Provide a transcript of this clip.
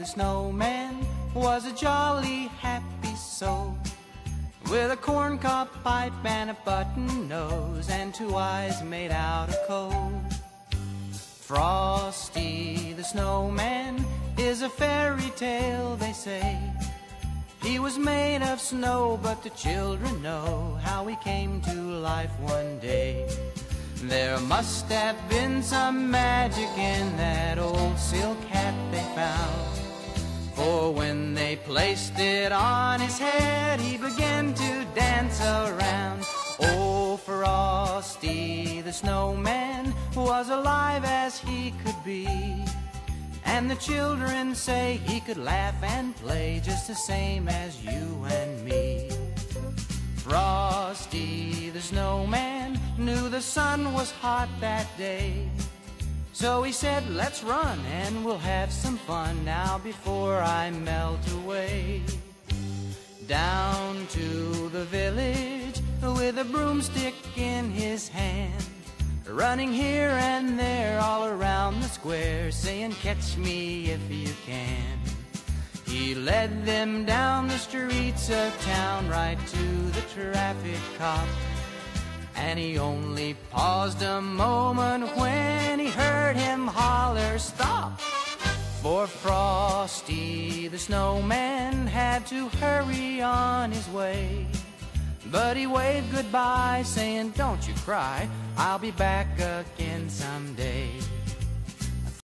snowman was a jolly happy soul, with a corncob pipe and a button nose and 2 eyes made out of coal. Frosty the snowman is a fairy tale, they say. He was made of snow, but the children know how he came to life one day. There must have been some magic in that old silk hat they found, for when they placed it on his head, he began to dance around. Oh, Frosty the snowman was alive as he could be, and the children say he could laugh and play just the same as you and me. Frosty the snowman knew the sun was hot that day, so he said, let's run and we'll have some fun now before I melt away. Down to the village with a broomstick in his hand, running here and there all around the square, saying, catch me if you can. He led them down the streets of town right to the traffic cop, and he only paused a moment when he heard him holler, stop! For Frosty the snowman had to hurry on his way, but he waved goodbye saying, don't you cry, I'll be back again someday.